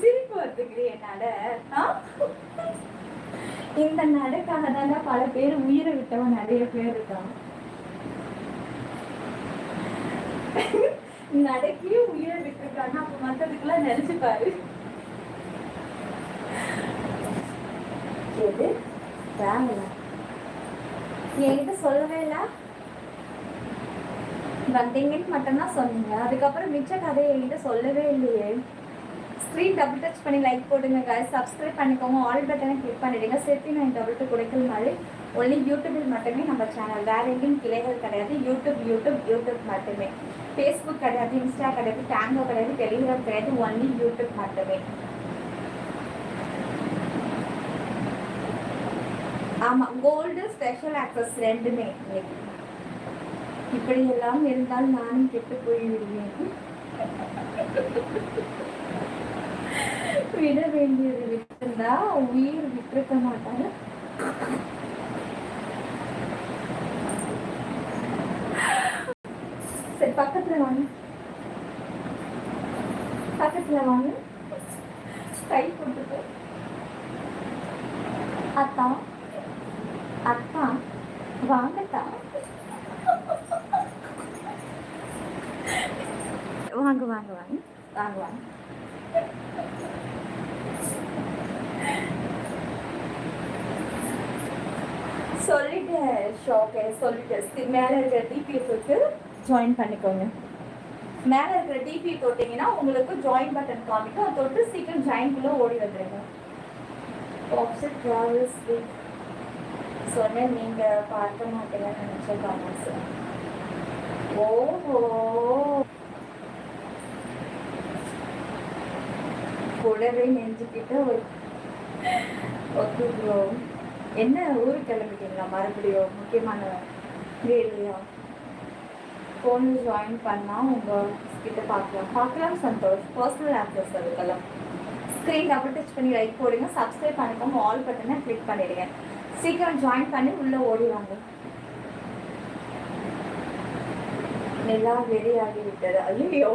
சிரிப்பு வந்துக்கிறீ என்னால? இந்த நடக்காக தானே பல பேர் உயிரை விட்டவன் நிறைய பேர் இருக்கான். நடக்கி உயிரை விட்டுருக்காங்க. அப்ப மற்றதுக்கெல்லாம் நினைச்சு பாரு. எது வாங்கலாம் என்கிட்ட சொல்லவே இல்லை. வந்தீங்கன்னு மட்டும்தான் சொன்னீங்க. அதுக்கப்புறம் மிச்ச கதையை என்கிட்ட சொல்லவே இல்லையே. ஸ்க்ரீன் டபுள் டச் பண்ணி லைக் போடுங்க guys. சப்ஸ்கிரைப் பண்ணிக்கோங்க. ஆல் பட்டனை கிளிக் பண்ணிடுங்க. சேர்த்து நான் டபுள் குடைக்கல் மாதிரி ஒன்லி யூடியூபில் மட்டுமே நம்ம சேனல். வேற எங்கேயும் கிளைகள் கிடையாது. யூடியூப் மட்டுமே. ஃபேஸ்புக் கிடையாது, இன்ஸ்டா கிடையாது, டேங்கோ கிடையாது, டெலிகிராம் கிடையாது. ஒன்லி யூடியூப் மட்டுமே. ஆமாம், கோல்டு ஸ்பெஷல் ஆக்சஸ் ரெண்டுமே. இப்படி எல்லாம் இருந்தால் நானும் கெட்டு போய்விடுவேன். விட வேண்டியது விட்டுருந்தா உயிர் விட்டுருக்க மாட்டாங்க. சரி, பக்கத்துல வாங்க, பக்கத்துல வாங்க. கை கொடுத்துட்டு அத்தா அத்தா வாங்கத்தா, வாங்க வாங்க வாங்க வாங்க வாங்க. சொல்லிட்டு ஷோக்கே சொல்லிட்டு மேலே இருக்கிற டிபி தொட்டு ஜாயின் பண்ணிக்கோங்க. மேலே இருக்கிற டிபி தொட்டிங்கன்னா உங்களுக்கு ஜாயின் பட்டன் காமிக்கும். அதை தொட்டு சீக்கிரம் ஜாயின்குள்ளே ஓடி வந்துடுங்க. ஆப்ஷன் ட்ராவல்ஸ் சொன்னேன், நீங்கள் பார்க்க மாட்டீங்கன்னு நினச்ச காமெண்ட்ஸ். ஓஹோ, கூடவே நெஞ்சுக்கிட்ட ஒரு ஓகே ப்ரோ. என்ன ஊருக்கு கிளம்பிட்டீங்களா மறுபடியும்? முக்கியமான வேலையா? ஃபோனில் ஜாயின் பண்ணால் உங்கள் கிட்ட பார்க்கலாம். சந்தோஷ். பர்சனல் ஆக்சஸ் அதுக்கெல்லாம். ஸ்க்ரீன் டபுள் டச் பண்ணி லைக் போடுங்க. சப்ஸ்கிரைப் பண்ணிக்கோங்க. ஆல் பட்டனை கிளிக் பண்ணிடுங்க. சீக்கிரம் ஜாயின் பண்ணி உள்ளே ஓடிவாங்க. நல்லா வெறியாகி விட்டது. ஐயோ,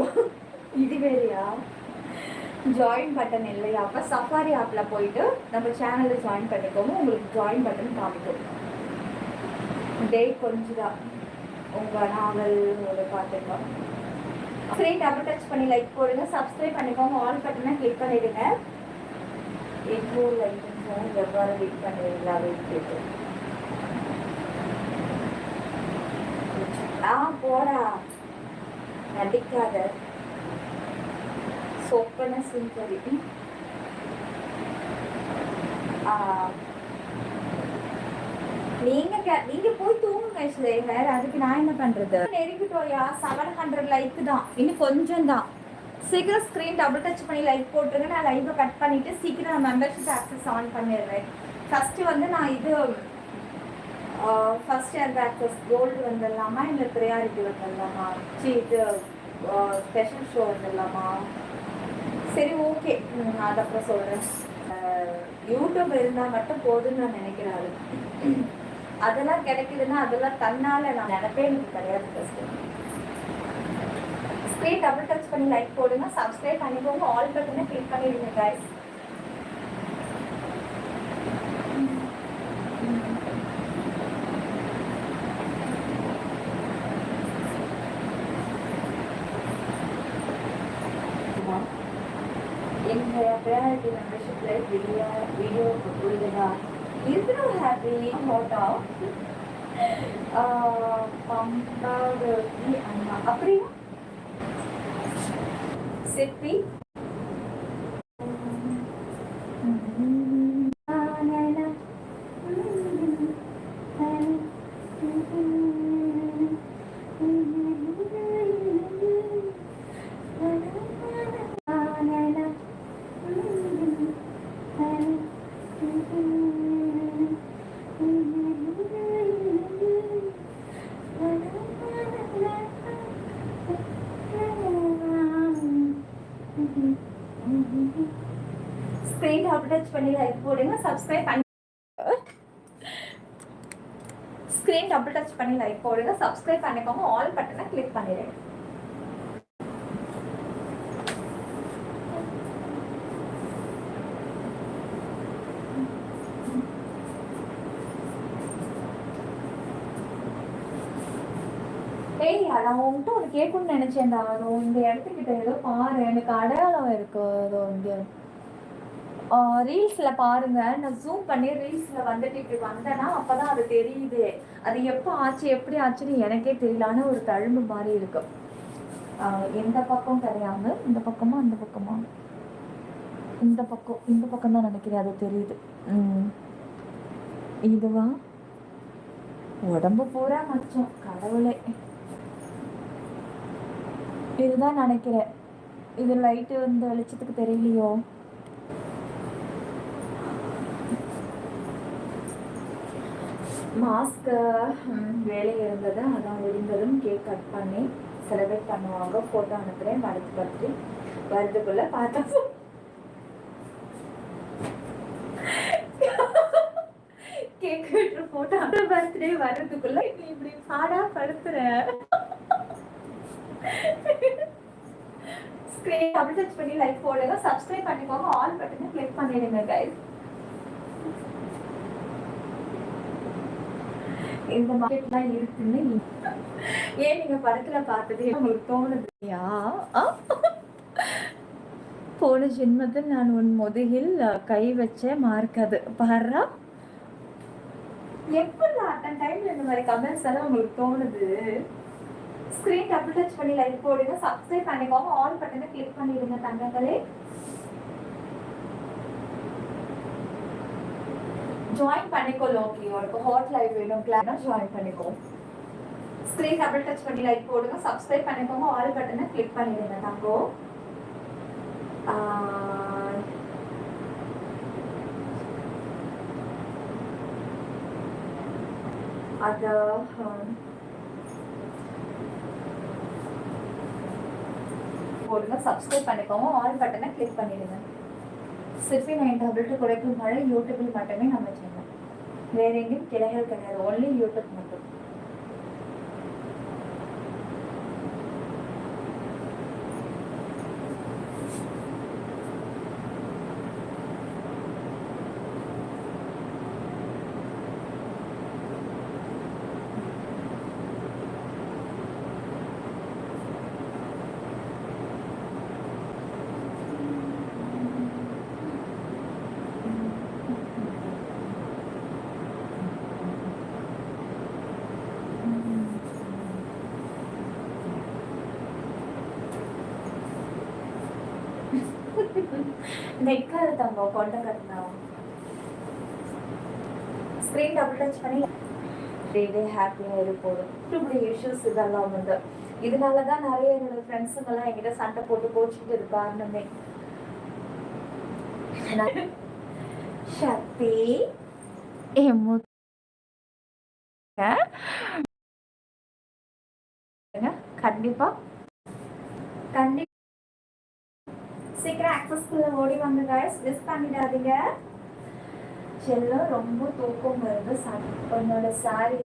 இது வேறையா? ஜாயின் பட்டன் இல்லையா? அப்போ சஃபாரி ஆப்பில் போயிட்டு நம்ம சேனலில் ஜாயின் பண்ணிக்கோங்க. உங்களுக்கு ஜாயின் பட்டன் காமிக்கும். டேட் கொஞ்சம் தான் உங்கள் நாவல் பார்த்துக்கோங்க. ஸ்க்ரீன் டபுள் டச் பண்ணி லைக் போடுங்க. சப்ஸ்கிரைப் பண்ணிக்கோங்க. ஆல் பட்டனை கிளிக் பண்ணிவிடுங்க. இப்போ லைக் எவ்வாறு வெயிட் பண்ணுவீங்களா? வெயிட் கேட்டு போடா, நடிக்காத சொப்பன சுந்தரி. நீங்க போய் தூங்குங்க ஸ்லேகர். அதுக்கு நான் என்ன பண்றது? நெருங்கிட்டோயா? 700 லைக் தான், இன்னும் கொஞ்சம் தான். சீக்கிரம் ஸ்க்ரீன் டபுள் டச் பண்ணி லைக் போட்டுருங்க. நான் லைவை கட் பண்ணிட்டு சீக்கிரம் நான் மெம்பர்ஷிப் ஆக்சஸ் ஆன் பண்ணிடுறேன். ஃபர்ஸ்ட் நான் இது ஃபர்ஸ்ட் இயர் ஆக்சஸ் கோல்டு வந்துடலாமா, இல்லை ப்ரையாரிட்டி வந்துடலாமா? இது ஸ்பெஷல் ஷோ வந்துடலாமா? சரி, ஓகே, நான் அதை அப்புறம் சொல்கிறேன். யூடியூப் இருந்தால் மட்டும் போதுன்னு நான் நினைக்கிறாரு. அதெல்லாம் கிடைக்குதுன்னா அதெல்லாம் தன்னால் நான் நினைப்பே எனக்கு கிடையாது. ஃபஸ்ட்டு ஸ்க்ரீன் டபுள் டச் பண்ணி லைக் போடுங்க. சப்ஸ்கிரைப் பண்ணிக்கோங்க. ஆல் பட்டனை கிளிக் பண்ணிடுங்க கைஸ். எங்கள் ப்ரையாரிட்டி மெம்பர்ஷிப்பில் வீடியோ கொடுக்குதா இருக்கிறோம். ஹாப்பி ஹோட்டா பம்பாடு அம்மா அப்படியா சிற்பி ஸ்க்ரீன் டபுள் டச் பண்ணி லைக் போடுங்க. சப்ஸ்கிரைப் பண்ணி ஸ்க்ரீன் டபுள் டச் பண்ணி லைக் போடுங்க. சப்ஸ்கிரைப் பண்ணிக்கோங்க. ஆல் பட்டனை கிளிக் பண்ணிடுங்க. ஏய் நான் உன்கிட்ட ஒன்று கேட்கணும்னு நினைச்சேன்டா. இந்த இடத்துக்கிட்ட ஏதோ பாரு, எனக்கு அடையாளம் இருக்கு. ஏதோ இங்கே ரீல்ஸ்ல பாருங்க. நான் ஜூம் பண்ணி ரீல்ஸ்ல வந்துட்டு இப்படி வந்தேன்னா அப்பதான் அது தெரியுது. அது எப்போ ஆச்சு எப்படி ஆச்சுன்னு எனக்கே தெரியலான்னு ஒரு தழும்பு மாதிரி இருக்கு. எந்த பக்கம் கிடையாது. இந்த பக்கமா அந்த பக்கமா? இந்த பக்கம் தான் நினைக்கிறேன். அது தெரியுது. இதுவா? உடம்பு பூரா மச்சம். கடவுளே, இதுதான் நினைக்கிறேன். இது லைட்டு வந்து வெளிச்சத்துக்கு தெரியலையோ? மாஸ்க்கு வேலை இருந்தது, அதான் விழுந்ததும் கேக் கட் பண்ணி செலிப்ரேட் பண்ணுவாங்க. ஃபோட்டோ அனுப்புகிறேன். அடுத்து பர்த்டே வரதுக்குள்ள பார்த்தா கேக் வெட்டுற ஃபோட்டோ பர்த்டே வர்றதுக்குள்ள நீ இப்படி பாடா படுத்துற. ஸ்க்ரீன் டபுள் டச் பண்ணி லைக் போடுங்க, சப்ஸ்கிரைப் பண்ணிக்கோங்க, ஆல் பட்டனை கிளிக் பண்ணிடுங்க கைஸ். இந்த மார்க்கெட்லாம் இருக்குன்னு ஏன் நீங்க படத்துல பார்த்தது உங்களுக்கு தோணுதுயா? போன ஜென்மத்தில் நான் உன் முதுகில் கை வச்ச மார்க்கது பாரா. எப்படி அத்தனை டைம்ல இந்த மாதிரி கமெண்ட்ஸ் எல்லாம் உங்களுக்கு தோணுது? ஸ்கிரீன் டபுள் டச் பண்ணி லைக் போடுங்க, சப்ஸ்கிரைப் பண்ணிக்கோங்க, ஆல் பட்டனை கிளிக் பண்ணிடுங்க தங்கங்களே. ஜாயின் பண்ணிக்கோ லோக்கி, உனக்கு ஹாட் லைவ் வேணும் கிளானா ஜாயின் பண்ணிக்கோ. ஸ்கிரீன் டபுள் டச் பண்ணி லைக் போடுங்க, சப்ஸ்கிரைப் பண்ணிக்கோங்க, ஆல் பட்டனை கிளிக் பண்ணிடுங்க தங்கோ. அது போடுங்க, சப்ஸ்கிரைப் பண்ணிக்கோங்க, ஆல் பட்டனை கிளிக் பண்ணிடுங்க. சிற்பி 922 குறைக்கும் மழை யூடியூபில் மட்டுமே நம்ம சேனல், வேற எங்கேயும் கிளைகள் கிடையாது, ஒன்லி யூடியூப் மட்டும். நெக்காது தங்க கொண்ட கட்டினா ஸ்க்ரீன் டபுள் டச் பண்ணி டே ஹாப்பியாக இருப்போம். இப்படி இஷ்யூஸ் இதெல்லாம் வந்து இதனால தான் நிறைய என்னோட ஃப்ரெண்ட்ஸுங்கெல்லாம் என்கிட்ட சண்டை போட்டு கோச்சிட்டு இது காரணமே. சக்தி கண்டிப்பா கண்டிப்பா சீக்கிரம் ஆக்சஸ்க்குள்ள ஓடி வாங்க गाइस, மிஸ் பண்ணிடாதீங்க. செல்லம் ரொம்ப தூக்கம் வருது. உன்னோட சாரி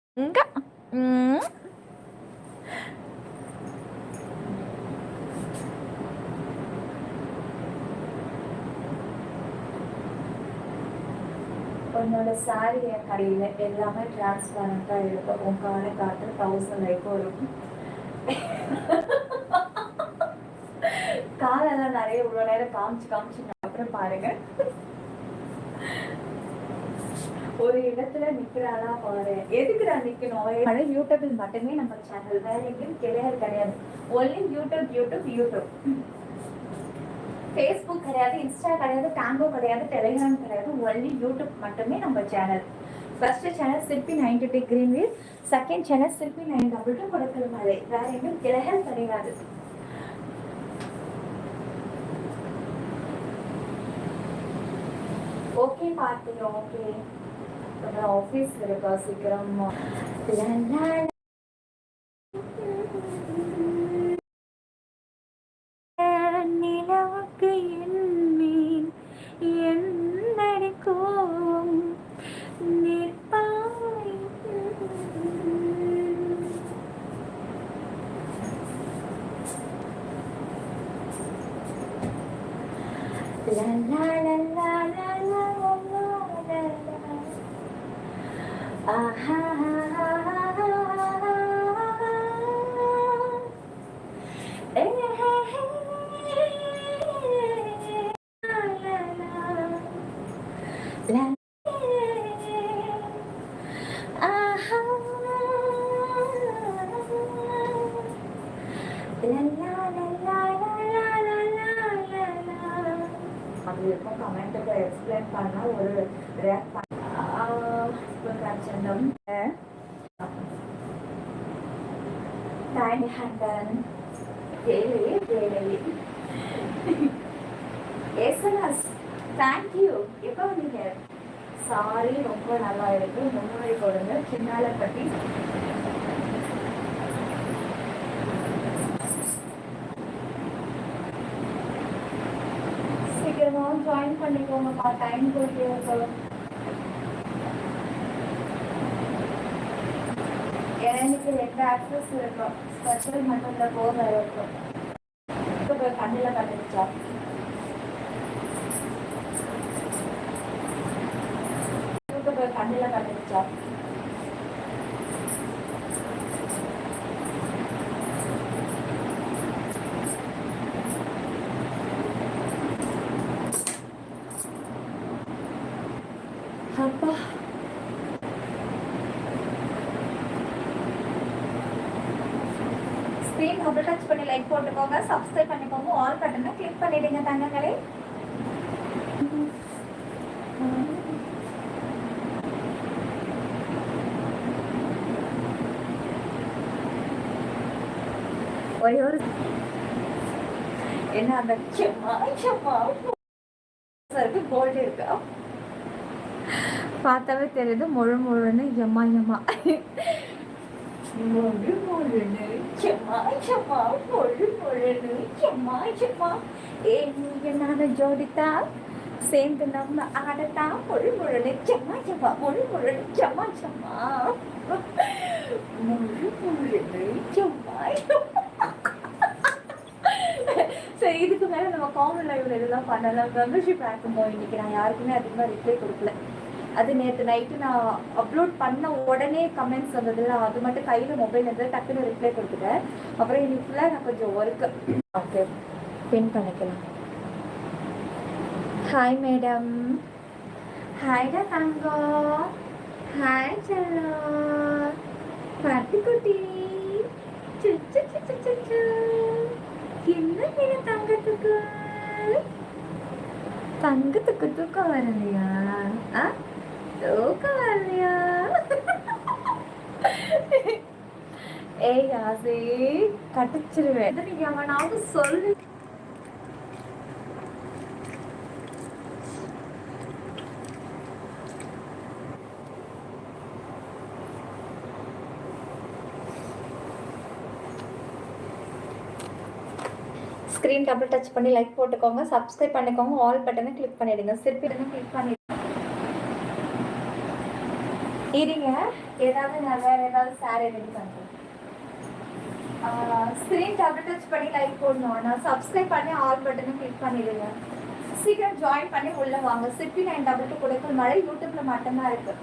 உன்னோட சாரி என் கடையில் எல்லாமே டிரான்ஸ்பரண்டாக இருக்கும். உன் காரை காட்டு 1000 லைக் வரும். காலெல்லாம் நிறைய இவ்வளோ நேரம் காமிச்சு அப்புறம் பாருங்க. ஒரு இடத்துல நிக்கிறாளா பாரு. எதுக்குடா நிக்கணும்? யூடியூபில் மட்டுமே நம்ம சேனல், வேற எங்கேயும் கிடையாது. Only YouTube. ஃபேஸ்புக் கிடையாது, இன்ஸ்டா கிடையாது, டாங்கோ கிடையாது, டெலிகிராம் கிடையாது. ஒன்லி யூடியூப் மட்டுமே நம்ம சேனல். ஃபர்ஸ்ட் சேனல் சிற்பி 92 கிரீன்வீல், செகண்ட் சேனல் சிற்பி 922 கொடுக்கல் மலை. வேற எங்கேயும் கிளைகள் கிடையாது. Okay party, okay. ஆஃபீஸ் இருக்கா சீக்கிரம். நிலவுக்கு என்மீன் என்னடிக்கும் நிற்பாய். எக்ஸ்பிளைன் பண்ண ஒரு ரியாக்ட் பண்ண டைனி ஹேண்டன் வேலை எஸ்என்எஸ் தேங்க்யூ. எப்போ வந்தீங்க? சாரி, ரொம்ப நல்லா இருக்கு. முன்னுரை கொடுங்க. சின்னால பற்றி சீக்கிரமா ஜாயின் பண்ணிக்கோங்கப்பா. டைம் போயிட்டே இருக்கு. எனக்கு 2 ஆக்சஸ் இருக்கும். ஸ்பெஷல் மட்டும் இல்லை, போக இருக்கும். கண்ணில் கண்டுச்சா கண்ணில் கண்டுச்சா அப்பா ஸ்க்ரீன் டபுள் டச் பண்ணி லைக் போட்டுக்கோங்க, சப்ஸ்கிரைப் பண்ணிக்கோங்க, ஆல் பட்டனை கிளிக் பண்ணிடுங்க தங்கங்களே. ஒரே ஒரு என்ன அந்த கோல்டு இருக்கா பார்த்தாவே தெரியுது. முழுன்னு எம்மா எம்மா முழுன்னு எம்மா எம்மா முழுன்னு எம்மா எம்மா. ஏ நீங்க நானும் ஜோடித்தா சேர்ந்து நம்ம ஆடத்தா முழுன்னு செம்மா செம்மா முழுன்னு செம்மா செம்மா முழுன்னு செம்மா. சரி, இதுக்கு மேலே நம்ம காமன் லைவ்ல இதெல்லாம் பண்ணலாம். மெம்பர்ஷிப் ஆக்கும்போது இன்னைக்கு நான் யாருக்குமே அதிகமாக ரிப்ளை கொடுக்கல. அது நேற்று நைட்டு நான் அப்லோட் பண்ண உடனே கமெண்ட்ஸ் வந்ததில்ல, அது மட்டும் கையில் மொபைல் இருந்தது, டக்குன்னு ரிப்ளை கொடுத்துட்டேன். அப்புறம் இன்னைக்கு ஃபுல்லாக நான் கொஞ்சம் ஒர்க்கு ஓகே பின் பண்ணிக்கலாம். Hi madam. ஹாய்டா தங்கம். ஹாய் செல்லோ பட்டுக்குட்டி. என்ன தங்கத்துக்கு தங்கத்துக்கு தூக்கம் வரலையா? தூக்கம் வரலையா? ஏய் ஆசை கட்டிச்சிருவேன். நீங்க அவனாவது சொல்லு. ஸ்க்ரீன் டபுள் டச் பண்ணி லைக் போட்டுக்கோங்க, சப்ஸ்கிரைப் பண்ணிக்கோங்க, ஆல் பட்டனை கிளிக் பண்ணிடுங்க. சிற்பிடனை கிளிக் பண்ணி இருங்க. ஏதாவது நான் வேறு ஏதாவது சாரி ரெடி பண்ணுறேன். ஸ்க்ரீன் டபுள் டச் பண்ணி லைக் போடணும். நான் சப்ஸ்கிரைப் பண்ணி ஆல் பட்டனை கிளிக் பண்ணிடுங்க. சீக்கிரம் ஜாயின் பண்ணி உள்ளே வாங்க. சிற்பி 922 கொடுக்கல் மழை யூடியூப்பில் மட்டும்தான் இருக்குது.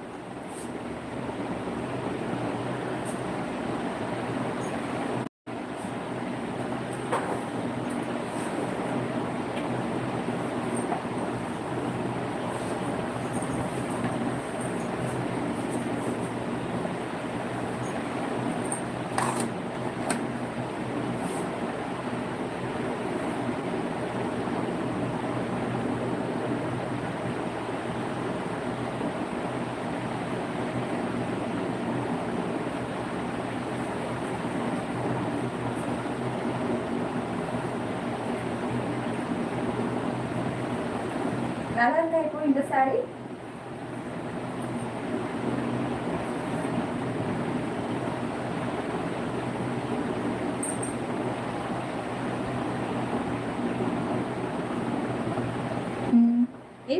நல்லா இருக்கா இப்போ இந்த சாரி?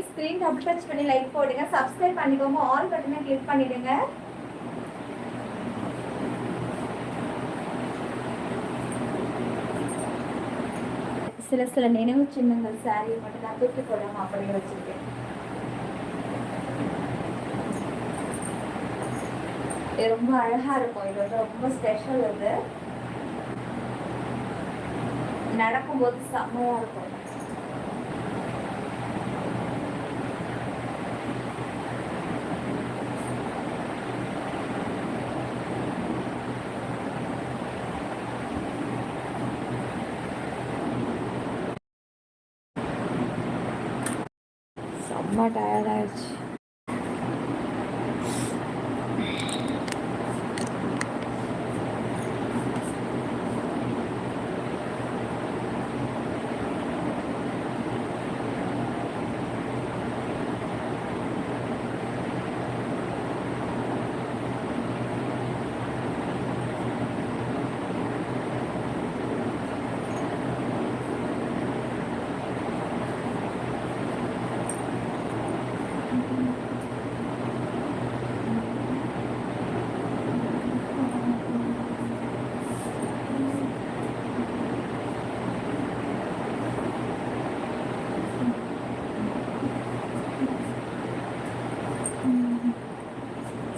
ஸ்க்ரீன் டபுள் டச் பண்ணி லைக் போடுங்க, சப்ஸ்கிரைப் பண்ணிக்கோங்க, ஆல் பட்டனை கிளிக் பண்ணிடுங்க. சில நினைவு சின்னங்கள் சாரியை மட்டும் நான் தூக்கி போடாம அப்படியே வச்சிருக்கேன். இது ரொம்ப அழகா இருக்கும். இது வந்து ரொம்ப ஸ்பெஷல். இது நடக்கும்போது செம்மையா இருக்கும். ரொம்ப டயர்டாயிடுச்சு.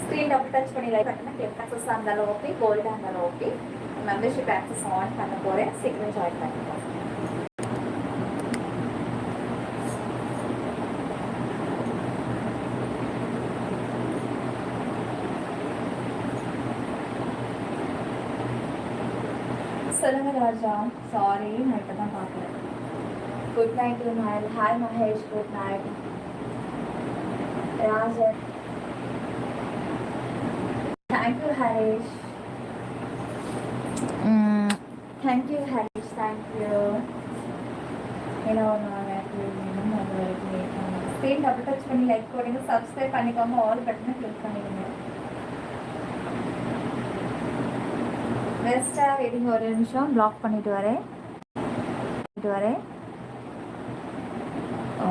ஸ்க்ரீன் டபுள் டச் பண்ணி லைக் பண்ணி கிளிக் ஆக்சஸ் இருந்தாலும் ஓகே, கோல்டாக இருந்தாலும் ஓகே. மெம்பர்ஷிப் ஆக்சஸ் ஆன் பண்ண போகிறேன், சீக்கிரம் ஜாயின் பண்ணிக்கோ. சொல்லுங்க ராஜா, சாரி நான் இப்போ தான் பார்க்குறேன். Good night to Mahel. Hi Mahesh, good night. Rajan, thank you Harish. Thank you Harish, thank you. ஏன்னா ஸ்க்ரீன் டபுள் டச் பண்ணி லைக் போடுங்க, சப்ஸ்கிரைப் பண்ணிக்கோங்க, ஆல் பட்டனை கிளிக் பண்ணிடுங்க. பெஸ்ட்டாக வெயிட்டிங், ஒரு நிமிஷம் பிளாக் பண்ணிட்டு வரேன்.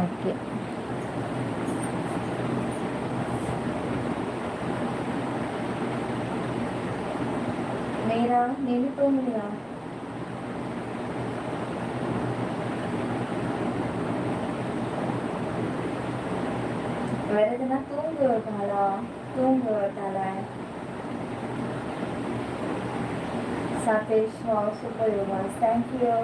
ஓகே. मेरा నేను தூங்கலையா? வேற எதுனா தூங்க விட்டாளா? Satish, super yours, thank you.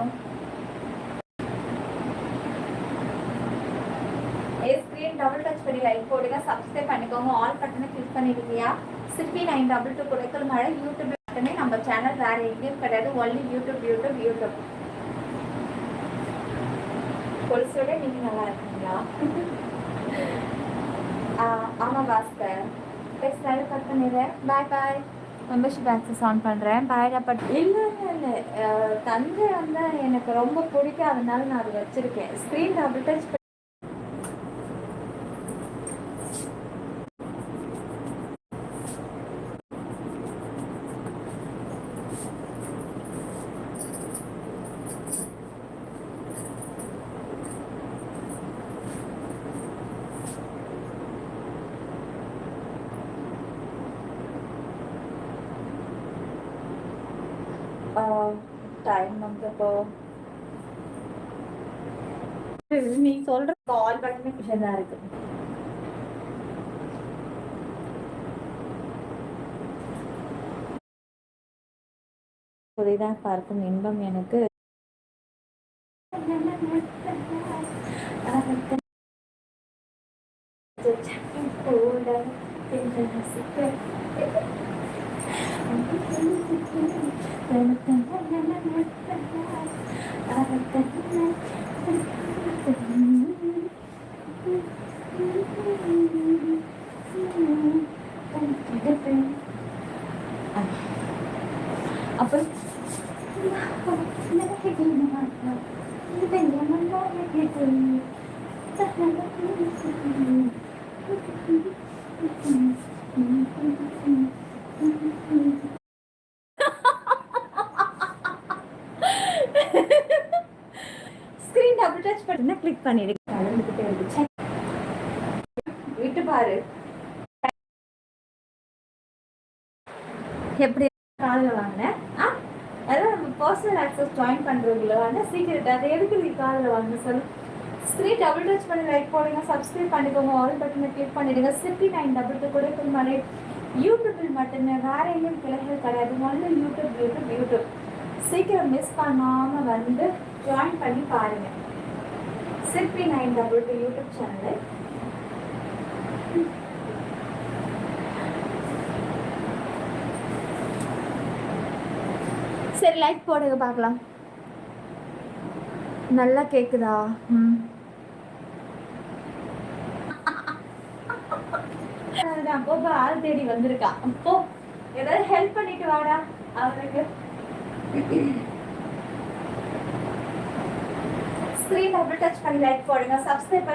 Screen double touch பண்ணி லைக் போடுங்க, சப்ஸ்கிரைப் பண்ணிக்கோங்க, ஆல் பட்டனை கிளிக் பண்ணிடுங்கயா. சிற்பி 922 குடைக்கல் மழை யூடியூப் பட்டனே. நம்ம சேனல் வேற எங்கேயும் கிடையாது, ஒன்லி யூடியூப். கொலுசோட நீங்க நல்லா இருக்கீங்களா? ஆமாம் பாஸ்கர், ஸ்டைல் கட் பண்ணிடுறேன். பாய். மெம்பர்ஷிப் ஆக்சஸ் ஆன் பண்ணுறேன். பாய்டா. பட் இல்லை தஞ்சை வந்து எனக்கு ரொம்ப பிடிக்கும், அதனால நான் அதை வச்சுருக்கேன். ஸ்க்ரீன் டபுள் டச் டைம் வந்து இப்போ நீ சொல்ற கால் பட்டனே விஷயம் தான் இருக்கு. புரிதான் பார்க்கும் இன்பம் எனக்கு. அப்ப ஸ்கிரீன் டபுள் டச் பட்டனை கிளிக் பண்ணிடு. விட்டு பாரு எப்படி காலில் வாங்கினேன். அதான் நம்ம பர்சனல் ஆக்சஸ் ஜாயின் பண்ணுறவங்கள வந்து சீக்கிரட். அதை எதுக்கு நீ காலில் வாங்க சொல்லு. ஸ்க்ரீன் டபுள் டச் பண்ணி லைக் போடுங்க, சப்ஸ்கிரைப் பண்ணிக்கோங்க, ஆல் பட்டனை கிளிக் பண்ணிடுங்க. சிப்பி 922 கூட மாதிரி யூடியூப்பில் மட்டுமே, வேற எங்கேயும் கிளைகள் கிடையாது, ஒன்லி யூடியூப். சீக்கிரம் மிஸ் பண்ணாமல் வந்து ஜாயின் பண்ணி பாருங்கள் சிப்பி 922 யூடியூப் சேனலை. சரி, லைக் போடுங்க பார்க்கலாம். நல்லா கேட்குதா? வந்து அப்பப்போ ஆள் தேடி வந்திருக்கான். அப்போ ஏதாவது ஹெல்ப் பண்ணிட்டு வாடா அவனுக்கு. ஸ்க்ரீன் டபுள் டச் பண்ணி லைக் போடுங்க, சப்ஸ்கிரைப்